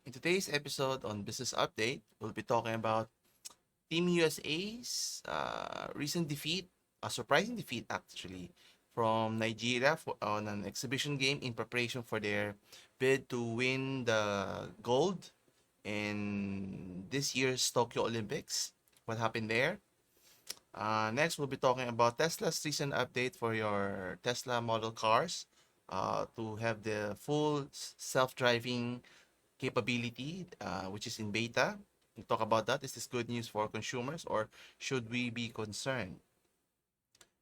In today's episode on Business Update, we'll be talking about Team USA's recent defeat, a surprising defeat actually, from Nigeria on an exhibition game in preparation for their bid to win the gold in this year's Tokyo Olympics. What happened there? Next, we'll be talking about Tesla's recent update for your Tesla model cars to have the full self-driving capability, which is in beta. We'll talk about that. Is this good news for consumers or should we be concerned?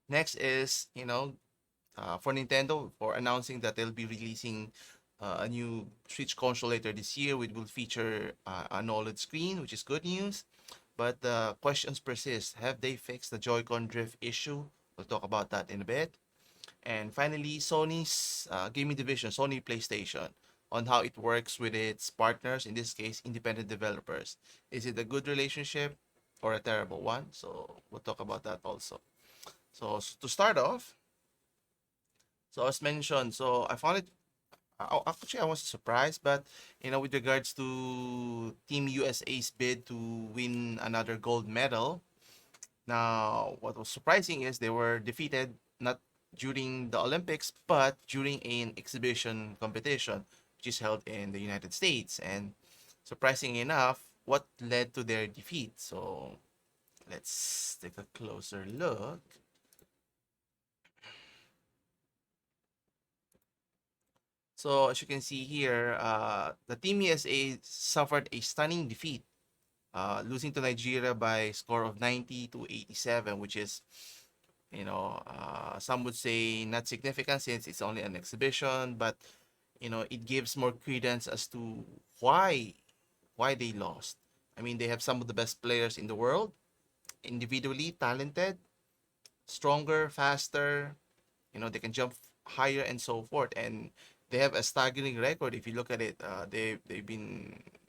Next is, for Nintendo, for announcing that they'll be releasing a new Switch console later this year, which will feature an OLED screen, which is good news. But the questions persist. Have they fixed the Joy-Con drift issue? We'll talk about that in a bit. And finally, Sony's gaming division, Sony PlayStation, on how it works with its partners, in this case, independent developers. Is it a good relationship or a terrible one? So we'll talk about that also. So to start off, so as mentioned, so I found it actually I was surprised, but with regards to Team USA's bid to win another gold medal. Now, what was surprising is they were defeated not during the Olympics, but during an exhibition competition, which is held in the United States. And surprisingly enough, what led to their defeat? So let's take a closer look. So as you can see here, the Team USA suffered a stunning defeat, losing to Nigeria by a score of 90 to 87, which is, some would say not significant since it's only an exhibition, but it gives more credence as to why they lost. I mean, they have some of the best players in the world, individually talented, stronger, faster. They can jump higher and so forth, and they have a staggering record. If you look at it, they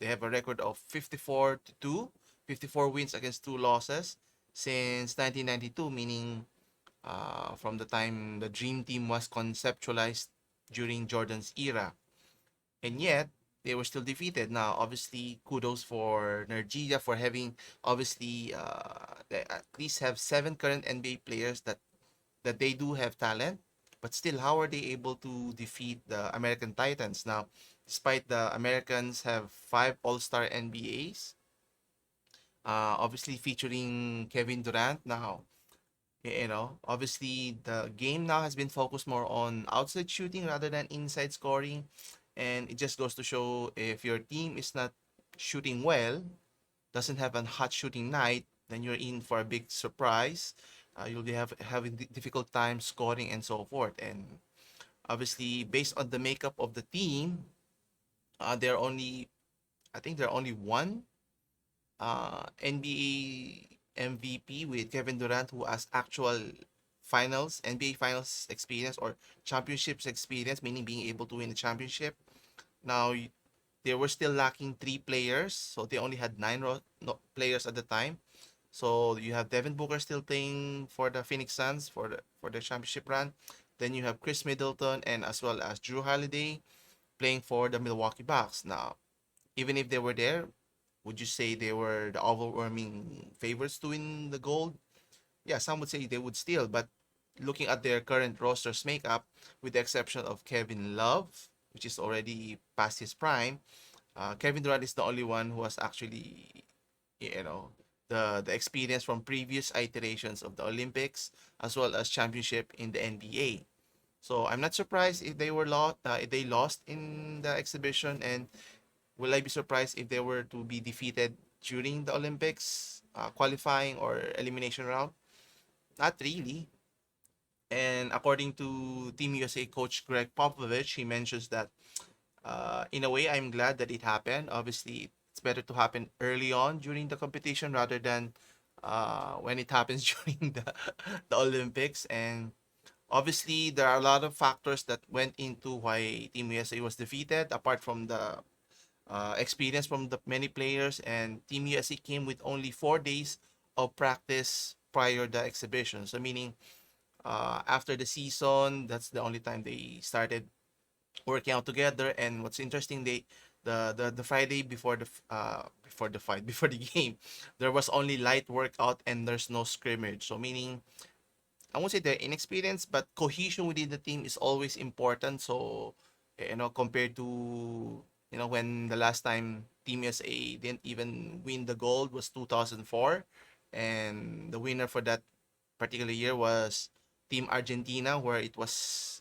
have a record of 54 to 2, 54 wins against 2 losses since 1992, meaning from the time the Dream Team was conceptualized during Jordan's era. And yet, they were still defeated. Now, obviously, kudos for Nigeria for having, obviously, they at least have 7 current NBA players that they do have talent. But still, how are they able to defeat the American Titans? Now, despite the Americans have 5 All-Star NBAs, obviously featuring Kevin Durant now. Obviously the game now has been focused more on outside shooting rather than inside scoring. And it just goes to show, if your team is not shooting well, doesn't have a hot shooting night, then you're in for a big surprise. You'll be having difficult time scoring and so forth. And obviously, based on the makeup of the team, they're only, I think they're only one NBA MVP with Kevin Durant, who has actual finals, NBA finals experience or championships experience, meaning being able to win a championship. Now, they were still lacking 3 players, so they only had 9 players at the time. So you have Devin Booker still playing for the Phoenix Suns for the championship run. Then you have Chris Middleton and as well as Drew Holiday playing for the Milwaukee Bucks. Now, even if they were there, would you say they were the overwhelming favorites to win the gold? Yeah, some would say they would still, but looking at their current roster's makeup, with the exception of Kevin Love, which is already past his prime, Kevin Durant is the only one who has actually, you know, the experience from previous iterations of the Olympics as well as championship in the NBA. So I'm not surprised if they were lost. If they lost in the exhibition, and will I be surprised if they were to be defeated during the Olympics qualifying or elimination round? Not really. And according to Team USA coach Greg Popovich, he mentions that in a way, I'm glad that it happened. Obviously, it's better to happen early on during the competition rather than when it happens during the Olympics. And obviously, there are a lot of factors that went into why Team USA was defeated, apart from the experience from the many players. And Team USA came with only 4 days of practice prior the exhibition. So meaning after the season, that's the only time they started working out together. And what's interesting, the Friday before the fight before the game, there was only light workout and there's no scrimmage. So meaning I won't say they're inexperienced, but cohesion within the team is always important. So, compared to, when the last time Team USA didn't even win the gold was 2004. And the winner for that particular year was Team Argentina, where it was,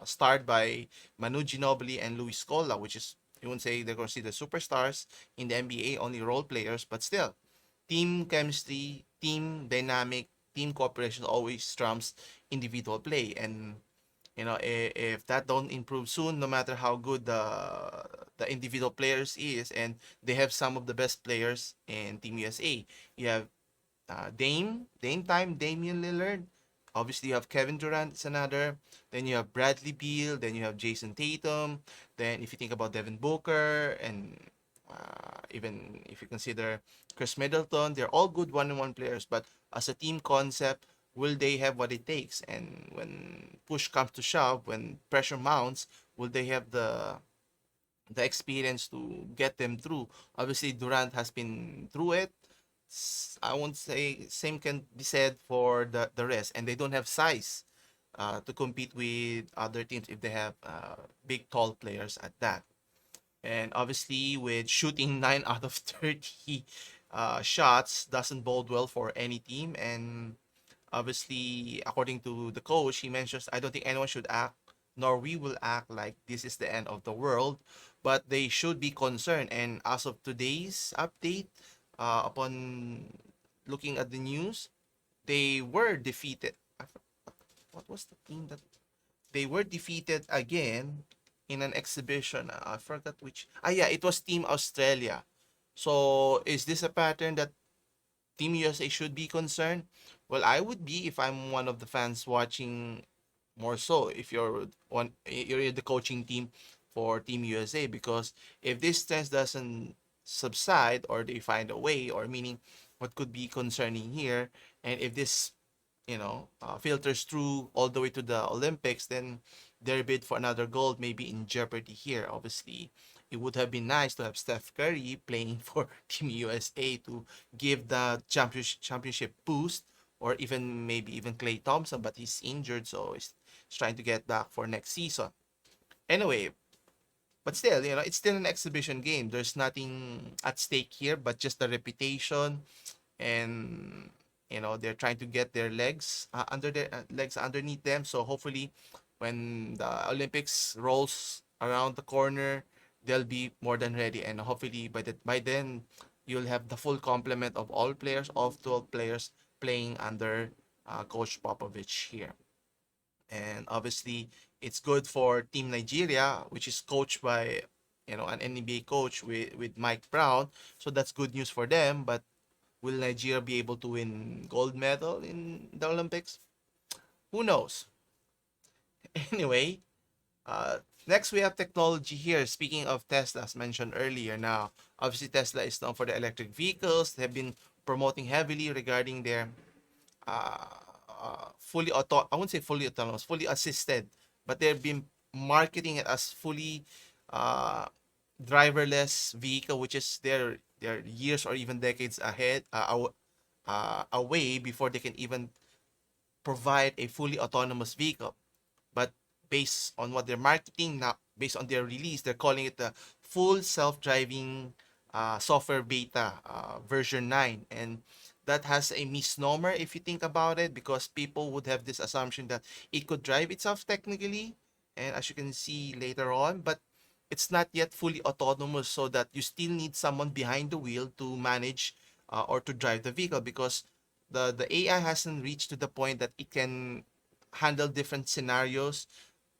starred by Manu Ginobili and Luis Scola, which is, you wouldn't say they're considered superstars in the NBA, only role players, but still, team chemistry, team dynamic, team cooperation always trumps individual play. And if that don't improve soon, no matter how good the individual players is, and they have some of the best players in Team USA. You have Dame time, Damian Lillard. Obviously, you have Kevin Durant, it's another. Then you have Bradley Beal. Then you have Jason Tatum. Then if you think about Devin Booker, and even if you consider Chris Middleton, they're all good one-on-one players. But as a team concept, will they have what it takes? And when push comes to shove, when pressure mounts, will they have the experience to get them through? Obviously, Durant has been through it. I won't say same can be said for the rest, and they don't have size to compete with other teams if they have big, tall players at that. And obviously, with shooting 9 out of 30 shots, doesn't bode well for any team. And obviously, according to the coach, he mentions, I don't think anyone should act, nor we will act like this is the end of the world, but they should be concerned. And as of today's update, upon looking at the news, they were defeated. What was the team that they were defeated again in an exhibition? I forgot which. Yeah, it was Team Australia. So is this a pattern that Team USA should be concerned? Well, I would be if I'm one of the fans watching, more so if you're the coaching team for Team USA, because if this test doesn't subside, or they find a way, or meaning what could be concerning here, and if this filters through all the way to the Olympics, then their bid for another gold may be in jeopardy here. Obviously, it would have been nice to have Steph Curry playing for Team USA to give the championship boost, or even maybe even Klay Thompson, but he's injured, so he's trying to get back for next season. Anyway, but still, it's still an exhibition game. There's nothing at stake here but just the reputation, and they're trying to get their legs underneath them. So hopefully, when the Olympics rolls around the corner, they'll be more than ready, and hopefully by then you'll have the full complement of all players, of 12 players playing under Coach Popovich here. And obviously, it's good for Team Nigeria, which is coached by an NBA coach with Mike Brown. So that's good news for them. But will Nigeria be able to win gold medal in the Olympics? Who knows? Anyway, uh, next we have technology here. Speaking of Tesla, as mentioned earlier, now obviously Tesla is known for the electric vehicles. They have been promoting heavily regarding their uh, I wouldn't say fully autonomous, fully assisted, but they've been marketing it as fully uh, driverless vehicle, which is their years or even decades ahead, away before they can even provide a fully autonomous vehicle. But based on what they're marketing now, based on their release, they're calling it the full self-driving software beta version 9. And that has a misnomer if you think about it, because people would have this assumption that it could drive itself technically, and as you can see later on, but it's not yet fully autonomous, so that you still need someone behind the wheel to manage or to drive the vehicle, because the AI hasn't reached to the point that it can handle different scenarios,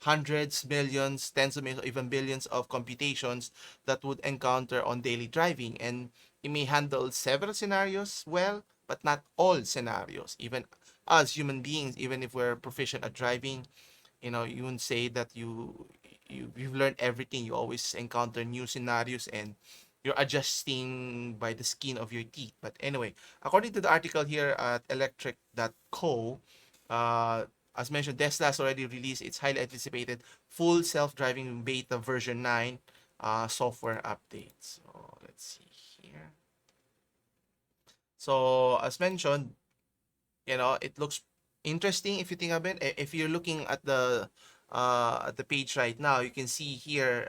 hundreds, millions, tens of millions, or even billions of computations that would encounter on daily driving. And it may handle several scenarios well, but not all scenarios. Even as human beings, even if we're proficient at driving, you wouldn't say that you've learned everything. You always encounter new scenarios, and you're adjusting by the skin of your teeth. But anyway, according to the article here at electric.co, uh, as mentioned, Tesla has already released its highly anticipated full self-driving beta version 9 software updates. So let's see here. So as mentioned, it looks interesting if you think of it. If you're looking at the page right now, you can see here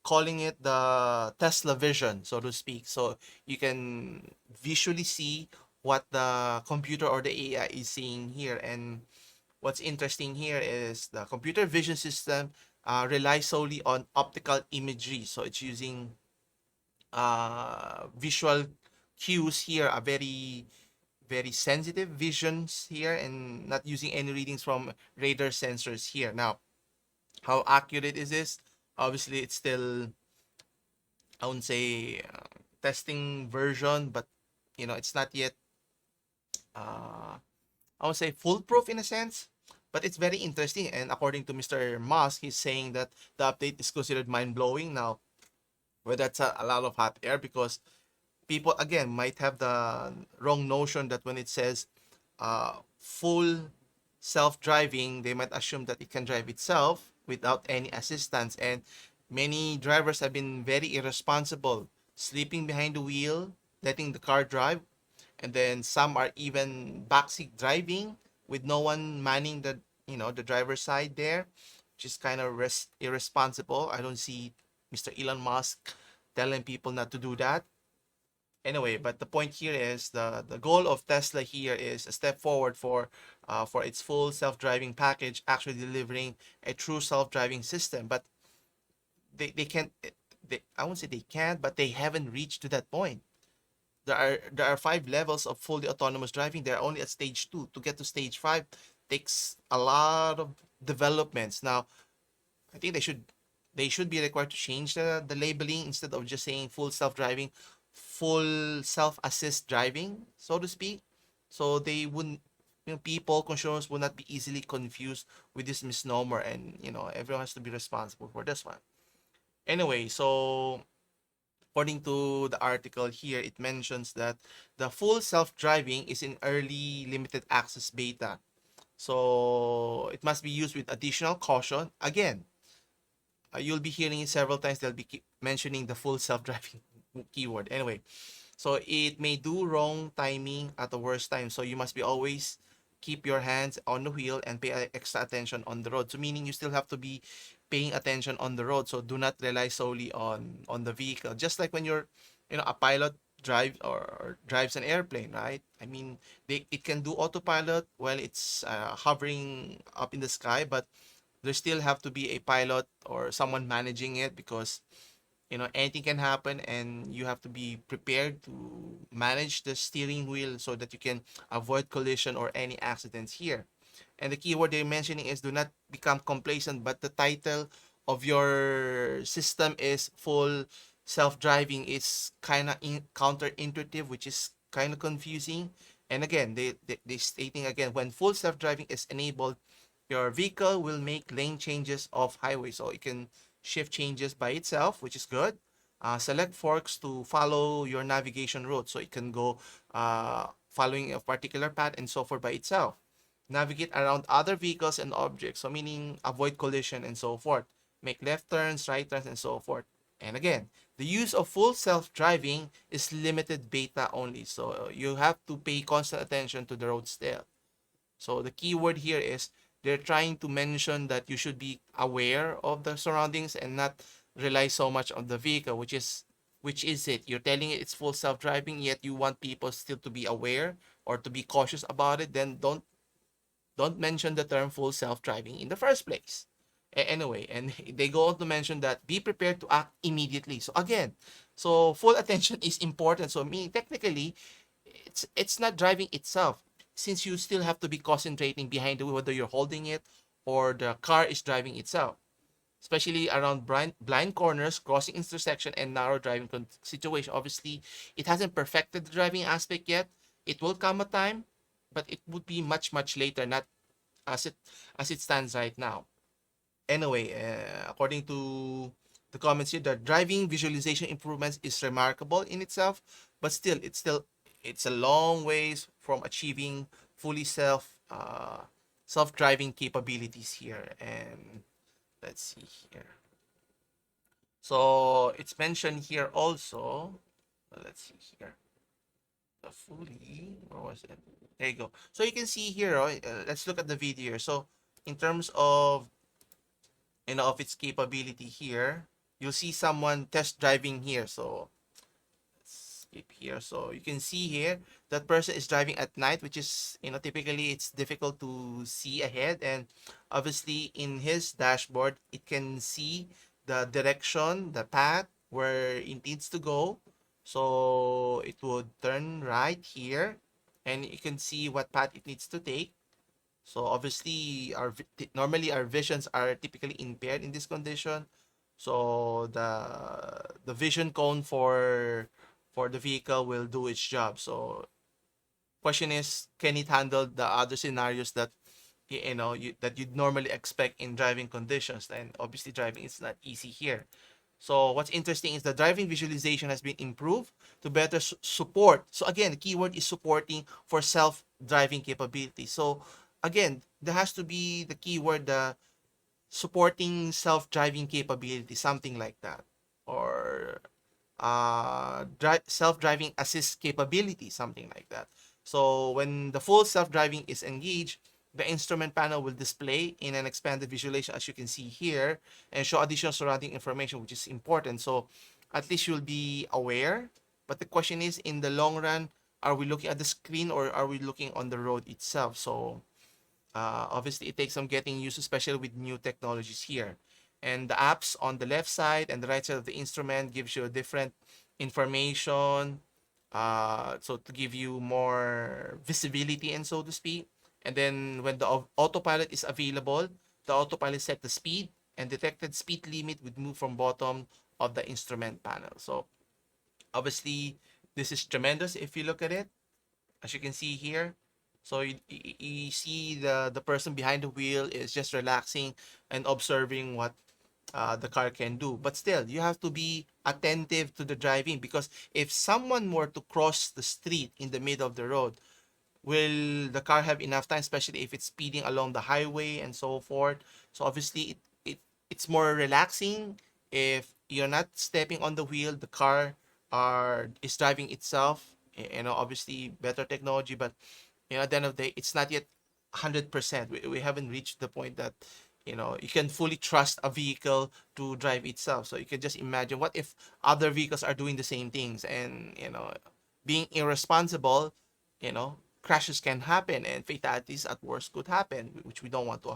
calling it the Tesla vision, so to speak. So you can visually see what the computer or the AI is seeing here. And what's interesting here is the computer vision system relies solely on optical imagery. So it's using visual cues here, a very sensitive visions here, and not using any readings from radar sensors here. Now, how accurate is this? Obviously, it's still, I wouldn't say testing version, but it's not yet, I would say, foolproof in a sense. But it's very interesting, and according to Mr. Musk, he's saying that the update is considered mind blowing. Now, well, that's a lot of hot air, because people again might have the wrong notion that when it says full self-driving, they might assume that it can drive itself without any assistance. And many drivers have been very irresponsible, sleeping behind the wheel, letting the car drive, and then some are even backseat driving with no one manning the driver's side there, which is kind of irresponsible. I don't see Mr. Elon Musk telling people not to do that. Anyway, but the point here is the goal of Tesla here is a step forward for its full self-driving package, actually delivering a true self-driving system. But they can't. I won't say they can't, but they haven't reached to that point. There are 5 levels of fully autonomous driving. They're only at stage 2. To get to stage 5 takes a lot of developments. Now, I think they should be required to change the labeling, instead of just saying full self-driving, full self-assist driving, so to speak. So they wouldn't, people, consumers will not be easily confused with this misnomer, and everyone has to be responsible for this one. Anyway, so according to the article here, it mentions that the full self-driving is in early limited access beta. So it must be used with additional caution. Again, you'll be hearing it several times. They'll be mentioning the full self-driving keyword. Anyway, so it may do wrong timing at the worst time. So you must be always keep your hands on the wheel and pay extra attention on the road. So meaning you still have to be paying attention on the road. So do not rely solely on the vehicle. Just like when you're, a pilot drive or drives an airplane, right? I mean, it can do autopilot while it's hovering up in the sky, but there still have to be a pilot or someone managing it, because anything can happen, and you have to be prepared to manage the steering wheel so that you can avoid collision or any accidents here. And the keyword they're mentioning is do not become complacent, but the title of your system is full self-driving is kind of counterintuitive, which is kind of confusing. And again, they stating again, when full self-driving is enabled, your vehicle will make lane changes off highway, so it can shift changes by itself, which is good. Select forks to follow your navigation route, so it can go following a particular path and so forth by itself. Navigate around other vehicles and objects, so meaning avoid collision and so forth. Make left turns, right turns, and so forth. And again, the use of full self-driving is limited beta only, so you have to pay constant attention to the road still. So the key word here is they're trying to mention that you should be aware of the surroundings and not rely so much on the vehicle, which is it. You're telling it it's full self-driving, yet you want people still to be aware or to be cautious about it. Then don't mention the term full self-driving in the first place. Anyway, and they go on to mention that be prepared to act immediately. So again, so full attention is important. So me technically, it's not driving itself, since you still have to be concentrating behind the wheel, whether you're holding it or the car is driving itself, especially around blind corners, crossing intersection, and narrow driving situation. Obviously, it hasn't perfected the driving aspect yet. It will come a time, but it would be much much later, not as it stands right now. Anyway, according to the comments here, the driving visualization improvements is remarkable in itself, but it's a long ways from achieving fully self-driving capabilities here. And let's see here. So it's mentioned here also. Let's see here. The fully, where was it? There you go. So you can see here. Let's look at the video. So in terms of of its capability here, you'll see someone test driving here. So skip here. So you can see here that person is driving at night, which is, typically it's difficult to see ahead. And obviously in his dashboard, it can see the direction, the path where it needs to go. So it would turn right here and you can see what path it needs to take. So obviously normally our visions are typically impaired in this condition. So the vision cone for the vehicle will do its job. So question is, can it handle the other scenarios that that you'd normally expect in driving conditions? And obviously driving is not easy here. So what's interesting is the driving visualization has been improved to better support. So again, the keyword is supporting for self-driving capability. So again, there has to be the keyword, the supporting self-driving capability, something like that. Or self-driving assist capability, something like that. So when the full self-driving is engaged, the instrument panel will display in an expanded visualization, as you can see here, and show additional surrounding information, which is important. So at least you'll be aware. But the question is, in the long run, are we looking at the screen or are we looking on the road itself? So obviously, it takes some getting used, especially with new technologies here. And the apps on the left side and the right side of the instrument gives you a different information. So to give you more visibility and so to speak. And then when the autopilot is available, the autopilot set the speed and detected speed limit would move from bottom of the instrument panel. So obviously, this is tremendous if you look at it, as you can see here. So you see the person behind the wheel is just relaxing and observing what the car can do. But still, you have to be attentive to the driving, because if someone were to cross the street in the middle of the road, will the car have enough time, especially if it's speeding along the highway and so forth? So obviously it's more relaxing if you're not stepping on the wheel, the car is driving itself. Obviously better technology, but at the end of the day, it's not yet 100%. We haven't reached the point that you can fully trust a vehicle to drive itself. So you can just imagine, what if other vehicles are doing the same things, and being irresponsible, crashes can happen and fatalities at worst could happen, which we don't want to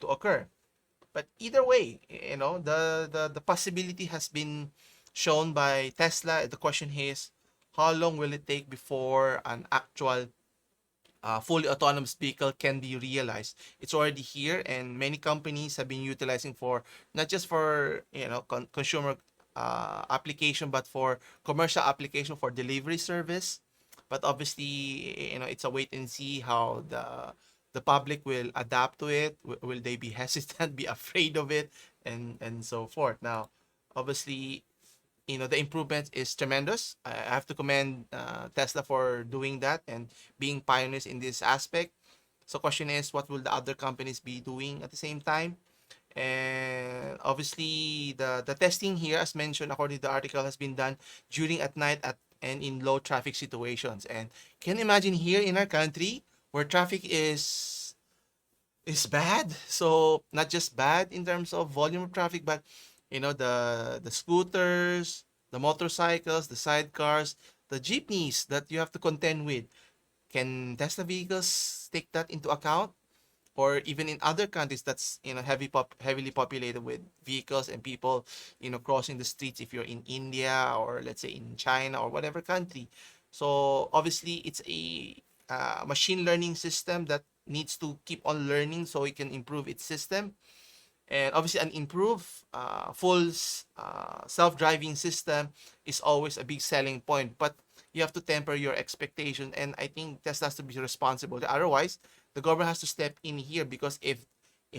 occur. But either way, the possibility has been shown by Tesla. The question is, how long will it take before an actual fully autonomous vehicle can be realized? It's already here, and many companies have been utilizing for not just for consumer application, but for commercial application for delivery service. But obviously, it's a wait and see how the public will adapt to it. Will they be hesitant, be afraid of it, and so forth? Now, obviously, the improvement is tremendous. I have to commend Tesla for doing that and being pioneers in this aspect. So question is, what will the other companies be doing at the same time? And obviously the testing here, as mentioned according to the article, has been done during at night and in low traffic situations. And can you imagine here in our country where traffic is bad? So not just bad in terms of volume of traffic, but the scooters, the motorcycles, the sidecars, the jeepneys that you have to contend with. Can Tesla vehicles take that into account? Or even in other countries that's heavily populated with vehicles and people crossing the streets, if you're in India or let's say in China or whatever country. So obviously it's a machine learning system that needs to keep on learning so it can improve its system. And obviously an improved full self-driving system is always a big selling point, but you have to temper your expectation, and I think Tesla has to be responsible. Otherwise, the government has to step in here, because if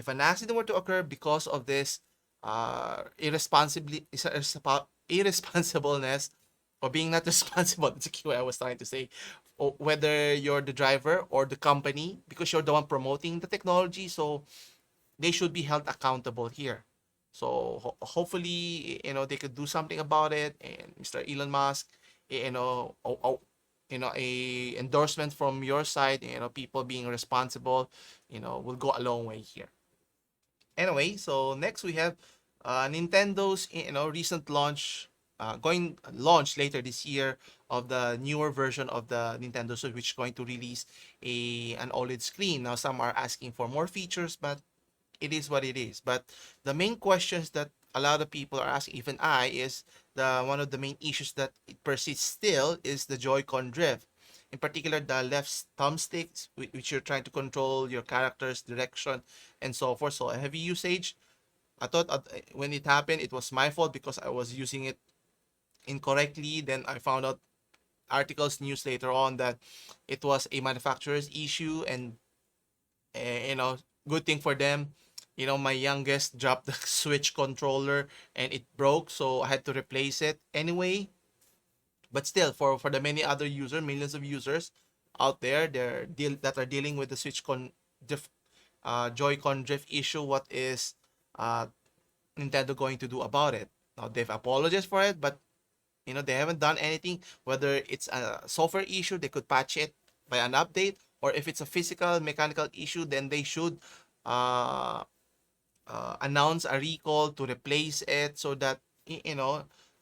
an accident were to occur because of this irresponsibleness, or being not responsible, that's the key word I was trying to say, or whether you're the driver or the company, because you're the one promoting the technology, so they should be held accountable here. So hopefully, they could do something about it. And Mr. Elon Musk, a endorsement from your side, people being responsible, will go a long way here. Anyway, so next we have Nintendo's recent launch, going launch later this year of the newer version of the Nintendo Switch, which is going to release an OLED screen. Now some are asking for more features, but it is what it is. But the main questions that a lot of people are asking, even I, is the one of the main issues that it persists still is the Joy-Con drift. In particular, the left thumbsticks, which you're trying to control your character's direction and so forth. So a heavy usage. I thought when it happened, it was my fault because I was using it incorrectly. Then I found out articles, news later on that it was a manufacturer's issue, and good thing for them. My youngest dropped the Switch controller and it broke, so I had to replace it anyway. But still, for the many other users, millions of users out there, that are dealing with the Switch drift, Joy-Con drift issue, what is uh, Nintendo going to do about it? Now they've apologized for it, but they haven't done anything. Whether it's a software issue, they could patch it by an update, or if it's a physical mechanical issue, then they should uh, announce a recall to replace it, so that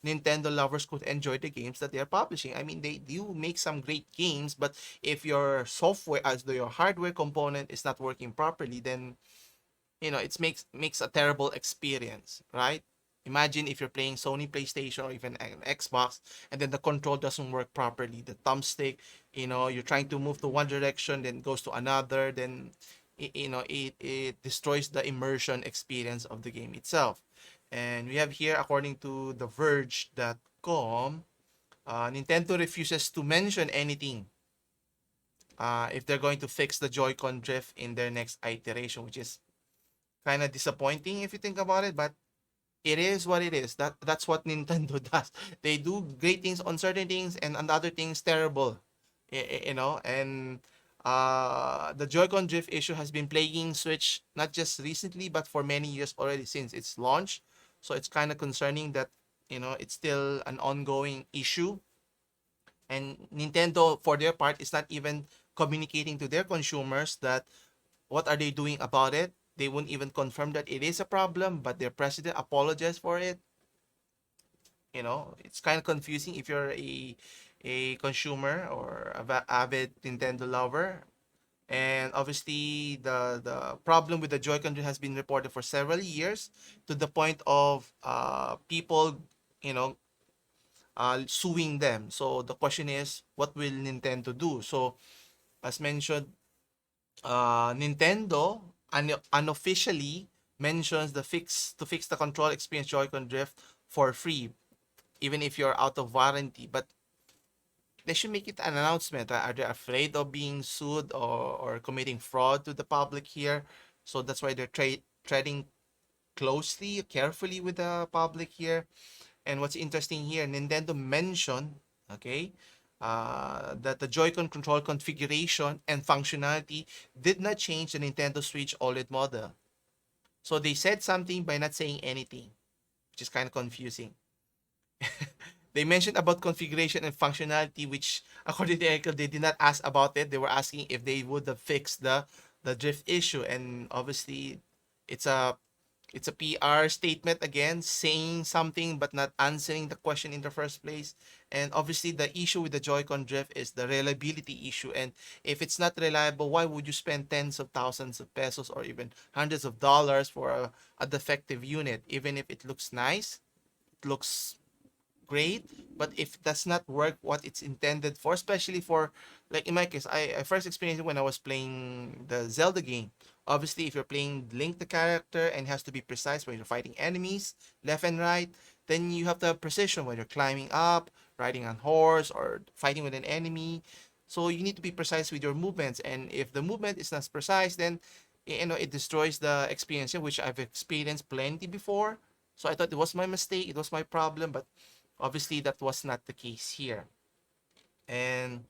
Nintendo lovers could enjoy the games that they're publishing. I mean, they do make some great games, but if your software, as though your hardware component is not working properly, then it makes a terrible experience, right? Imagine if you're playing Sony PlayStation or even an Xbox, and then the control doesn't work properly. The thumbstick, you're trying to move to one direction, then goes to another, then it destroys the immersion experience of the game itself. And we have here, according to the Verge.com, Nintendo refuses to mention anything if they're going to fix the Joy-Con drift in their next iteration, which is kind of disappointing if you think about it, but it is what it is. That's what Nintendo does. They do great things on certain things, and on other things terrible. And the Joy-Con drift issue has been plaguing Switch not just recently, but for many years already since its launch. So it's kind of concerning that it's still an ongoing issue, and Nintendo, for their part, is not even communicating to their consumers that what are they doing about it. They won't even confirm that it is a problem, but their president apologized for it. It's kind of confusing if you're a consumer or a avid Nintendo lover. And obviously, the problem with the Joy-Con has been reported for several years, to the point of people, you know, suing them. So the question is, what will Nintendo do? So as mentioned, Nintendo unofficially mentions the fix to fix the control experience Joy-Con drift for free, even if you're out of warranty. But they should make it an announcement. Are they afraid of being sued, or committing fraud to the public here? So that's why they're treading closely, carefully with the public here. And what's interesting here, Nintendo mentioned, okay, that the Joy-Con control configuration and functionality did not change the Nintendo Switch OLED model. So they said something by not saying anything, which is kind of confusing. They mentioned about configuration and functionality, which according to Eric, they did not ask about it. They were asking if they would have fixed the drift issue, and obviously, it's a it's a PR statement again, saying something but not answering the question in the first place. And obviously, the issue with the Joy-Con drift is the reliability issue. And if it's not reliable, why would you spend tens of thousands of pesos or even hundreds of dollars for a defective unit? Even if it looks nice, it looks great, but if it does not work what it's intended for, especially for, like in my case, I first experienced it when I was playing the Zelda game. Obviously, if you're playing Link the character and it has to be precise when you're fighting enemies left and right, then you have to have precision when you're climbing up, riding on horse, or fighting with an enemy. So you need to be precise with your movements, and if the movement is not precise, then it destroys the experience, which I've experienced plenty before. So I thought it was my mistake, it was my problem, but obviously, that was not the case here. And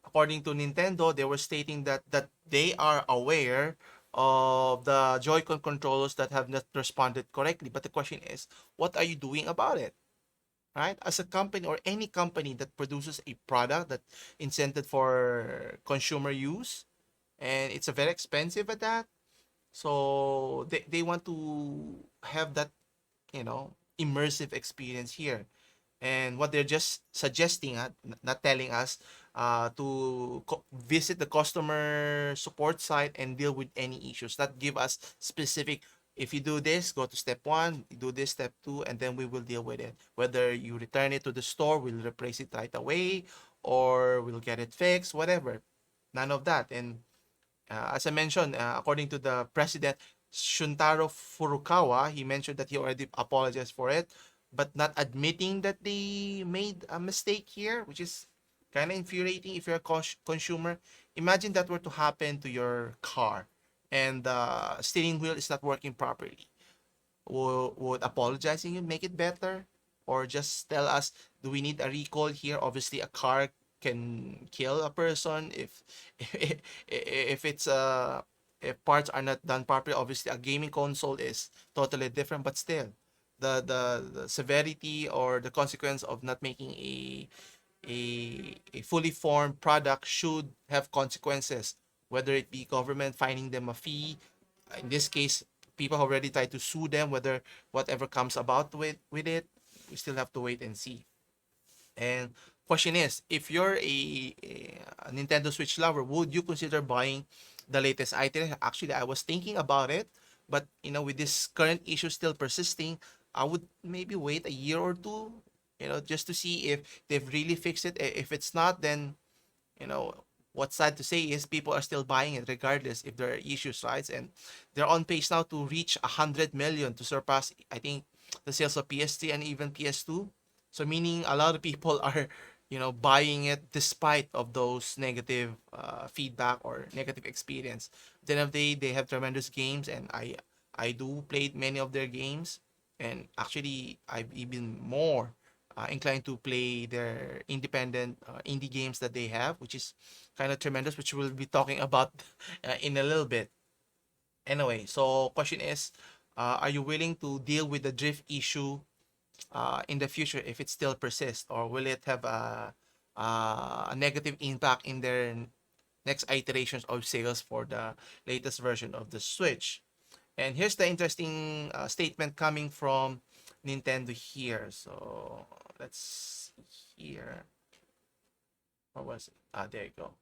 according to Nintendo, they were stating that they are aware of the Joy-Con controllers that have not responded correctly. But the question is, what are you doing about it? Right? As a company or any company that produces a product that intended for consumer use, and it's a very expensive at that. So they want to have that, immersive experience here. And what they're just suggesting, not telling us, to visit the customer support site and deal with any issues. Not give us specific, if you do this, go to step one, you do this, step two, and then we will deal with it. Whether you return it to the store, we'll replace it right away, or we'll get it fixed, whatever. None of that. And as I mentioned, according to the president, Shuntaro Furukawa, he mentioned that he already apologized for it, but not admitting that they made a mistake here, which is kind of infuriating if you're a consumer. Imagine that were to happen to your car and the steering wheel is not working properly. Would apologizing you make it better? Or just tell us, do we need a recall here? Obviously, a car can kill a person if if it's if parts are not done properly. Obviously, a gaming console is totally different, but still, the severity or the consequence of not making a fully formed product should have consequences, whether it be government fining them a fee. In this case, people already tried to sue them, whether whatever comes about with it, we still have to wait and see. And question is, if you're a Nintendo Switch lover, would you consider buying the latest item? Actually, I was thinking about it, but with this current issue still persisting, I would maybe wait a year or two, just to see if they've really fixed it. If it's not, then you know what's sad to say is people are still buying it regardless if there are issues, right? And they're on pace now to reach 100 million, to surpass, I think, the sales of PS3 and even PS2. So meaning a lot of people are buying it despite of those negative feedback or negative experience. At the end of the day, they have tremendous games, and I do play many of their games, and actually I've even more inclined to play their independent indie games that they have, which is kind of tremendous, which we'll be talking about in a little bit. Anyway, so question is, are you willing to deal with the drift issue in the future if it still persists, or will it have a negative impact in their next iterations of sales for the latest version of the Switch? And here's the interesting statement coming from Nintendo here. So let's see here. Where was it? There you go.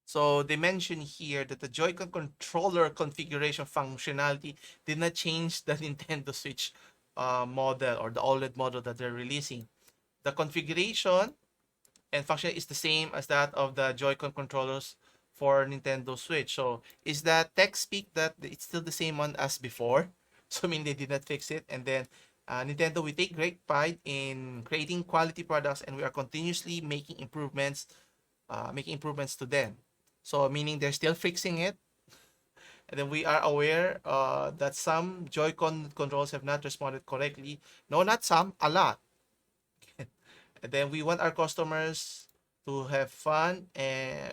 So they mention here that the Joy-Con controller configuration functionality did not change the Nintendo Switch model or the OLED model that they're releasing. The configuration and function is the same as that of the Joy-Con controllers for Nintendo Switch. So is that tech speak that it's still the same one as before? So I mean they did not fix it. And then Nintendo, we take great pride in creating quality products, and we are continuously making improvements to them. So meaning they're still fixing it. And then we are aware that some Joy-Con controls have not responded correctly. No, not some, a lot. And then we want our customers to have fun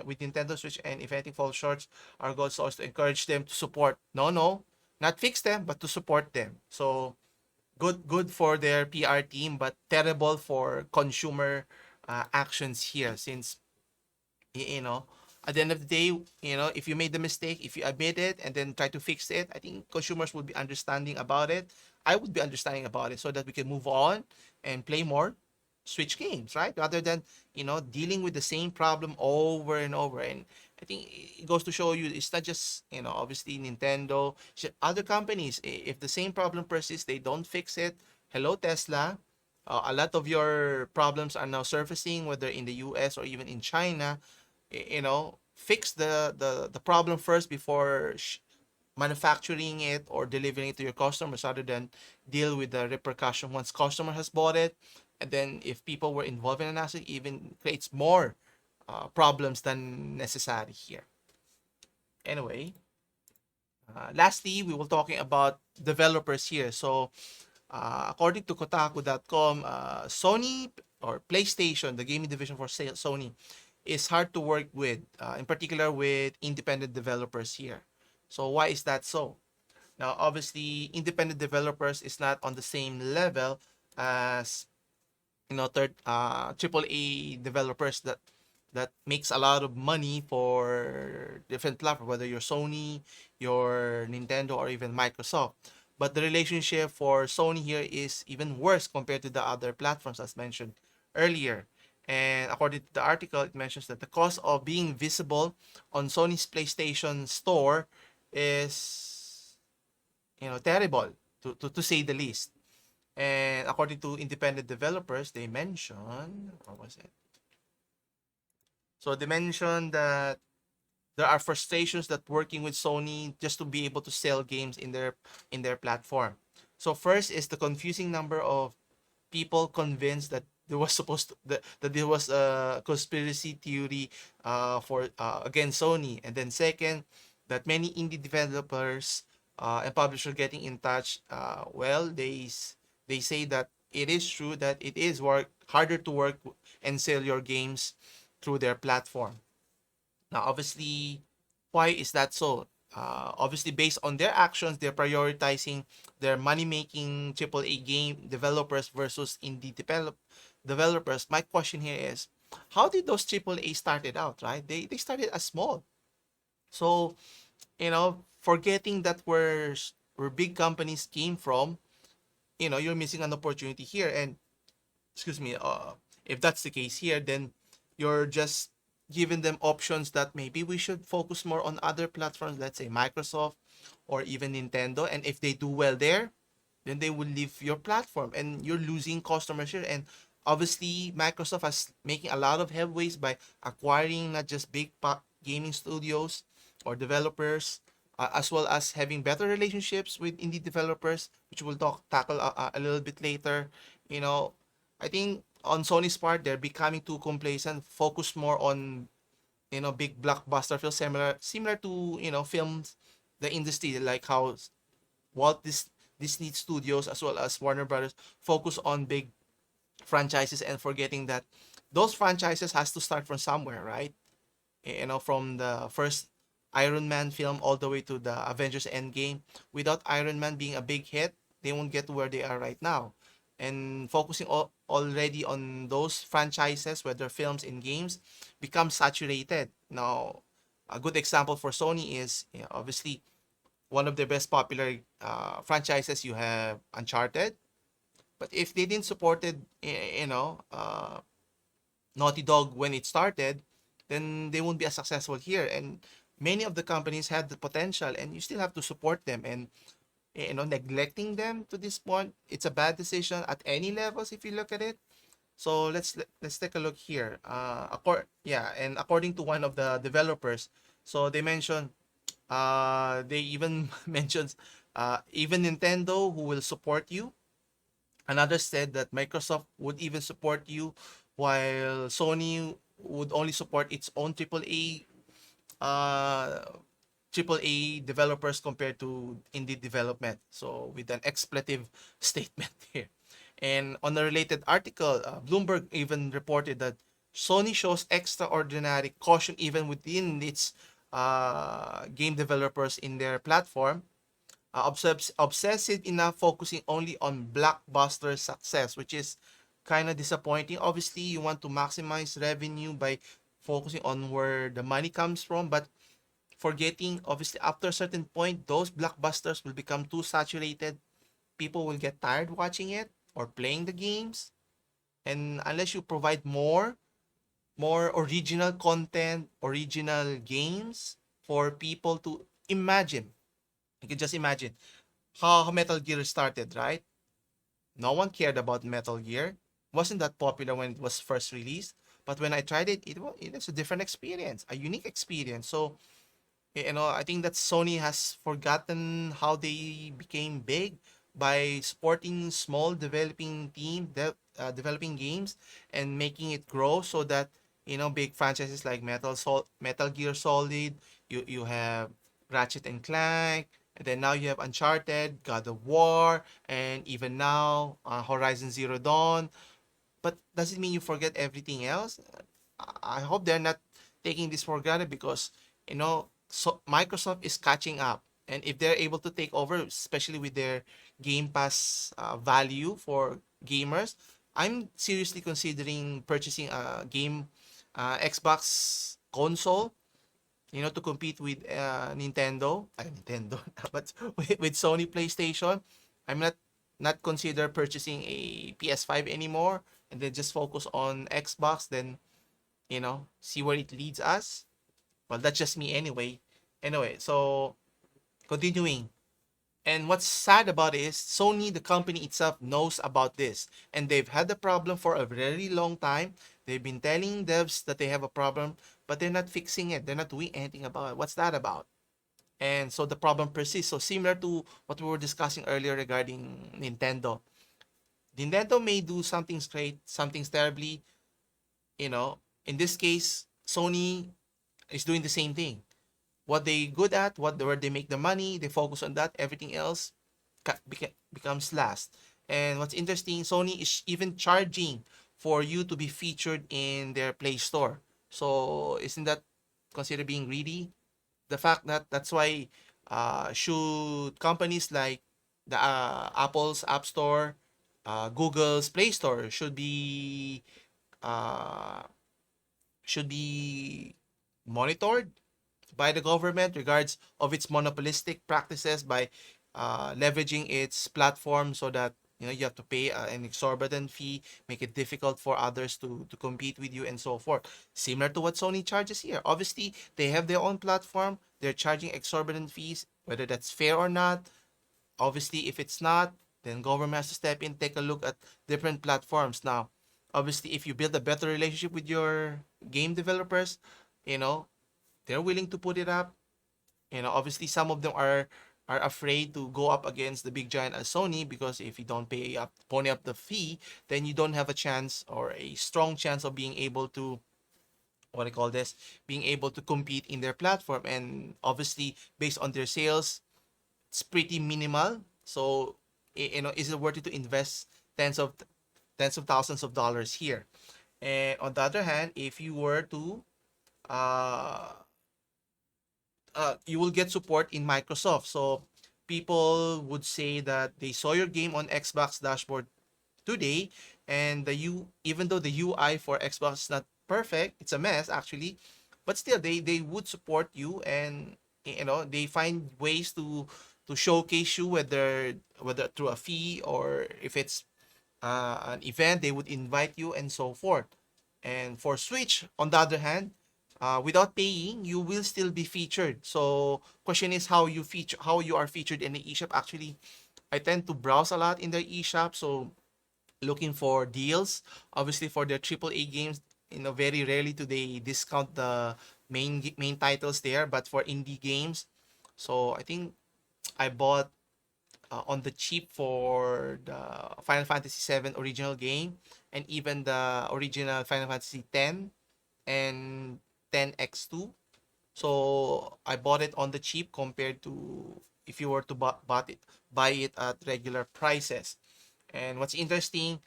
with Nintendo Switch, and if anything falls short, our goal is also to encourage them to support. No, not fix them, but to support them. So good for their PR team, but terrible for consumer actions here, since you know at the end of the day, if you made the mistake, if you admit it and then try to fix it, I think consumers would be understanding about it. I would be understanding about it, so that we can move on and play more Switch games, right? Rather than dealing with the same problem over and over. And I think it goes to show you, it's not just obviously Nintendo, other companies. If the same problem persists, they don't fix it. Hello, Tesla. A lot of your problems are now surfacing, whether in the US or even in China. Fix the problem first before manufacturing it or delivering it to your customers, rather than deal with the repercussion once customer has bought it. And then if people were involved in an accident, even creates more problems than necessary here. Anyway, lastly, we will talking about developers here. So according to Kotaku.com, Sony, or PlayStation, the gaming division for Sony, is hard to work with, in particular with independent developers here. So why is that so? Now, obviously, independent developers is not on the same level as third triple A developers that makes a lot of money for different platforms, whether you're Sony, your Nintendo, or even Microsoft. But the relationship for Sony here is even worse compared to the other platforms as mentioned earlier. And according to the article, it mentions that the cost of being visible on Sony's PlayStation Store is terrible to say the least. And according to independent developers, they mentioned, what was it? So they mentioned that there are frustrations that working with Sony just to be able to sell games in their platform. So first is the confusing number of people convinced that there was supposed to that there was a conspiracy theory for against Sony, and then second, that many indie developers and publishers getting in touch. Well, they say that it is true that it is harder to work and sell your games through their platform. Now, obviously, why is that so? Obviously, based on their actions, they're prioritizing their money-making AAA game developers versus developers. My question here is, how did those AAA started out, right? They started as small. So, forgetting that where big companies came from, you're missing an opportunity here. And excuse me, if that's the case here, then you're just giving them options that maybe we should focus more on other platforms, let's say Microsoft or even Nintendo. And if they do well there, then they will leave your platform and you're losing customers here. And obviously, Microsoft has making a lot of headways by acquiring not just big gaming studios or developers, as well as having better relationships with indie developers, which we'll tackle a little bit later. You know, I think on Sony's part, they're becoming too complacent, focus more on big blockbuster films, similar to films, the industry, like how Disney Studios as well as Warner Brothers focus on big franchises and forgetting that those franchises has to start from somewhere, right? From the first Iron Man film all the way to the Avengers Endgame. Without Iron Man being a big hit, they won't get to where they are right now. And focusing already on those franchises, whether films and games, becomes saturated. Now, a good example for Sony is obviously one of their best popular franchises. You have Uncharted, but if they didn't support it, Naughty Dog when it started, then they won't be as successful here. And many of the companies have the potential, and you still have to support them. And neglecting them to this point, it's a bad decision at any levels if you look at it. So let's take a look here. And according to one of the developers, so they mentioned, they even mentions, even Nintendo who will support you. Another said that Microsoft would even support you, while Sony would only support its own uh, AAA developers compared to indie development. So with an expletive statement here. And on a related article, Bloomberg even reported that Sony shows extraordinary caution even within its game developers in their platform, obsessive enough focusing only on blockbuster success, which is kind of disappointing. Obviously, you want to maximize revenue by focusing on where the money comes from, but forgetting, obviously, after a certain point, those blockbusters will become too saturated. People will get tired watching it or playing the games. And unless you provide more original content, original games for people to imagine. You can just imagine how Metal Gear started, right? No one cared about Metal Gear. Wasn't that popular when it was first released. But when I tried it, it's a different experience, a unique experience. So, I think that Sony has forgotten how they became big by supporting small developing games and making it grow so that big franchises like Metal Gear Solid, you have Ratchet and Clank, and then now you have Uncharted, God of War, and even now Horizon Zero Dawn. But does it mean you forget everything else? I hope they're not taking this for granted, because so Microsoft is catching up, and if they're able to take over, especially with their Game Pass value for gamers, I'm seriously considering purchasing a game Xbox console, to compete with Nintendo, but with Sony PlayStation. I'm not consider purchasing a PS5 anymore, and then just focus on Xbox. Then see where it leads us. Well, that's just me anyway. Anyway, so continuing. And what's sad about it is Sony, the company itself, knows about this. And they've had the problem for a very long time. They've been telling devs that they have a problem, but they're not fixing it. They're not doing anything about it. What's that about? And so the problem persists. So similar to what we were discussing earlier regarding Nintendo. Nintendo may do something great, something terribly. In this case, Sony is doing the same thing. What they good at, where they make the money, they focus on that. Everything else becomes last. And what's interesting, Sony is even charging for you to be featured in their Play Store. So isn't that considered being greedy? The fact that that's why should companies like the Apple's App Store, Google's Play Store uh, should be monitored by the government regards of its monopolistic practices by leveraging its platform, so that you have to pay an exorbitant fee, make it difficult for others to compete with you, and so forth, similar to what Sony charges here. Obviously they have their own platform, they're charging exorbitant fees, whether that's fair or not. Obviously if it's not, then government has to step in, take a look at different platforms. Now obviously if you build a better relationship with your game developers, you know they're willing to put it up. Obviously some of them are afraid to go up against the big giant as Sony, because if you don't pony up the fee, then you don't have a chance, or a strong chance, of being able to, what I call this, being able to compete in their platform. And obviously based on their sales, it's pretty minimal. So is it worth it to invest tens of thousands of dollars here? And on the other hand, if you were to uh you will get support in Microsoft. So people would say that they saw your game on Xbox dashboard today, and even though the UI for Xbox is not perfect, it's a mess actually, but still they would support you. And they find ways to showcase you, whether through a fee, or if it's an event, they would invite you, and so forth. And for Switch, on the other hand, without paying, you will still be featured. So question is how you are featured in the eShop. Actually, I tend to browse a lot in the eShop, so looking for deals. Obviously, for their AAA games, very rarely do they discount the main titles there. But for indie games, so I think I bought on the cheap for the Final Fantasy VII original game, and even the original Final Fantasy X and 10X2. So I bought it on the cheap compared to if you were to buy it at regular prices. And what's interesting,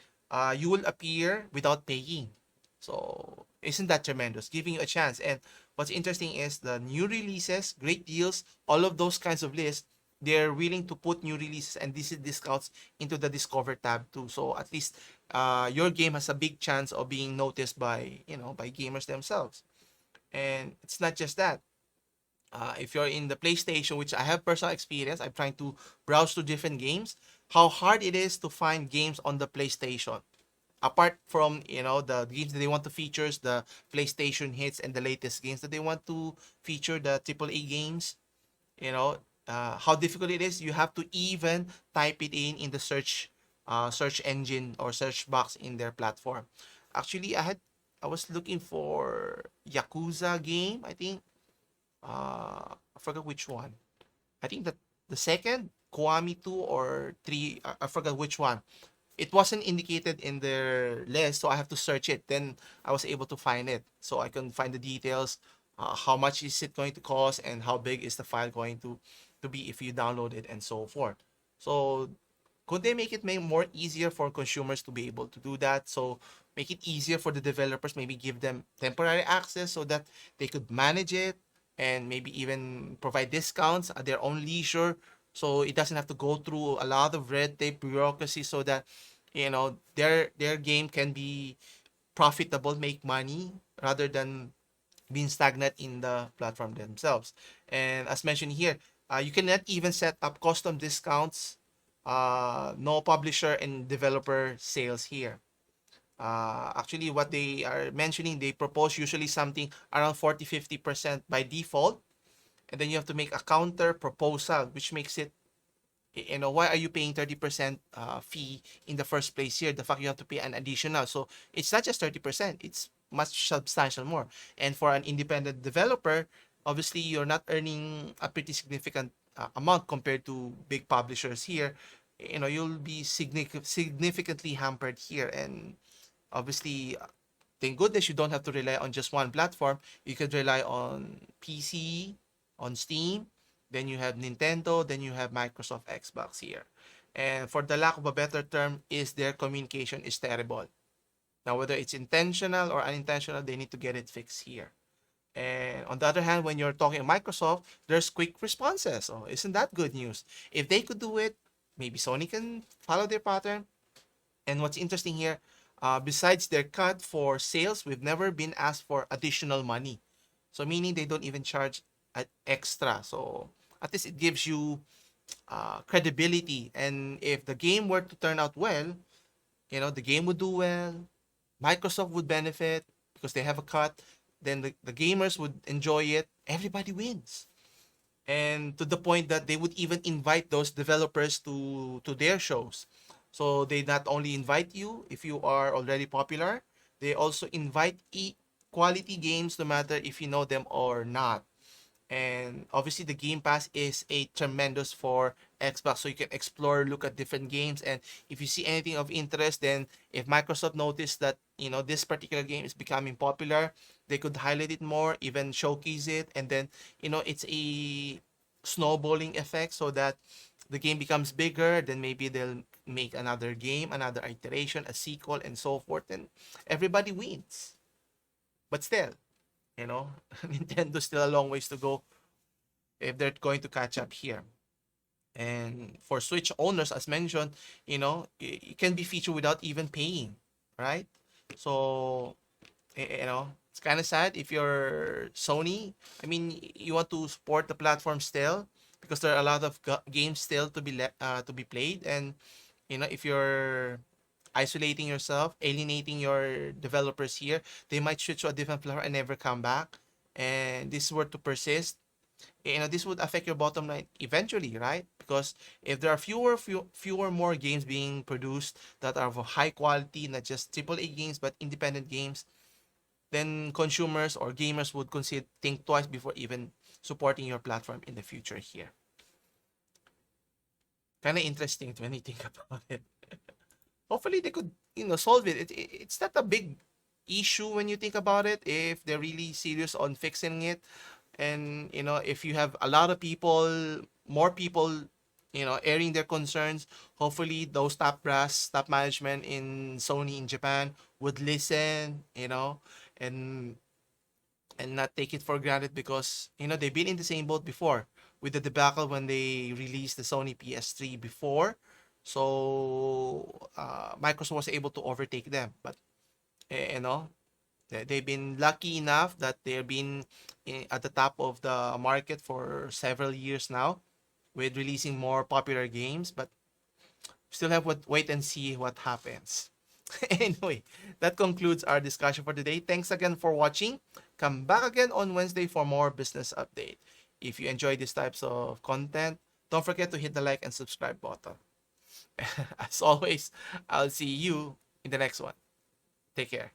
you will appear without paying. So isn't that tremendous? Giving you a chance. And what's interesting is the new releases, great deals, all of those kinds of lists, they're willing to put new releases and these discounts into the Discover tab too. So at least your game has a big chance of being noticed by gamers themselves. And it's not just that. If you're in the PlayStation, which I have personal experience, I'm trying to browse to different games, how hard it is to find games on the PlayStation. Apart from, the games that they want to feature, the PlayStation hits, and the latest games that they want to feature, the AAA games, how difficult it is. You have to even type it in the search engine or search box in their platform. Actually, I was looking for Yakuza game, I think. I forgot which one. I think that the second Kiwami 2 or 3, I forgot which one. It wasn't indicated in their list, so I have to search it. Then I was able to find it, so I can find the details. How much is it going to cost, and how big is the file going to be if you download it, and so forth. So could they make it more easier for consumers to be able to do that? So make it easier for the developers, maybe give them temporary access so that they could manage it and maybe even provide discounts at their own leisure. So it doesn't have to go through a lot of red tape bureaucracy so that their game can be profitable, make money rather than being stagnant in the platform themselves. And as mentioned here, you cannot even set up custom discounts. No publisher and developer sales here. Actually, what they are mentioning, they propose usually something around 40-50% by default. And then you have to make a counter proposal, which makes it, why are you paying 30% fee in the first place here? The fact you have to pay an additional. So it's not just 30%, it's much substantial more. And for an independent developer, obviously you're not earning a pretty significant amount compared to big publishers here. You'll be significantly hampered here. And obviously, thank goodness you don't have to rely on just one platform. You could rely on PC, on Steam, then you have Nintendo, then you have Microsoft Xbox here. And for the lack of a better term, is their communication is terrible. Now, whether it's intentional or unintentional, they need to get it fixed here. And on the other hand, when you're talking Microsoft, there's quick responses. Oh, isn't that good news? If they could do it, maybe Sony can follow their pattern. And what's interesting here, besides their cut for sales, we've never been asked for additional money. So meaning they don't even charge extra. So at least it gives you credibility. And if the game were to turn out well, the game would do well. Microsoft would benefit because they have a cut. Then the gamers would enjoy it. Everybody wins. And to the point that they would even invite those developers to their shows. So they not only invite you if you are already popular, they also invite quality games no matter if you know them or not. And obviously the Game Pass is a tremendous for Xbox, so you can explore, look at different games, and if you see anything of interest, then if Microsoft noticed that this particular game is becoming popular, they could highlight it more, even showcase it, and then it's a snowballing effect so that the game becomes bigger, then maybe they'll make another game, another iteration, a sequel, and so forth, and everybody wins. But still, Nintendo's still a long ways to go if they're going to catch up here. And for Switch owners, as mentioned, it can be featured without even paying, right? So, it's kind of sad if you're Sony. I mean, you want to support the platform still because there are a lot of games still to be played, and if you're isolating yourself, alienating your developers here, they might switch to a different platform and never come back. And this were to persist, this would affect your bottom line eventually, right? Because if there are fewer more games being produced that are of high quality, not just AAA games but independent games, then consumers or gamers would think twice before even supporting your platform in the future here. Kind of interesting when you think about it. Hopefully they could solve it's not a big issue when you think about it if they're really serious on fixing it. And if you have a lot of more people airing their concerns, hopefully those top management in Sony in Japan would listen, and not take it for granted, because they've been in the same boat before with the debacle when they released the Sony PS3 before. So Microsoft was able to overtake them, but they've been lucky enough that they've been at the top of the market for several years now with releasing more popular games, but still have to wait and see what happens. Anyway, that concludes our discussion for today. Thanks again for watching. Come back again on Wednesday for more business update. If you enjoy these types of content, don't forget to hit the like and subscribe button. As always, I'll see you in the next one. Take care.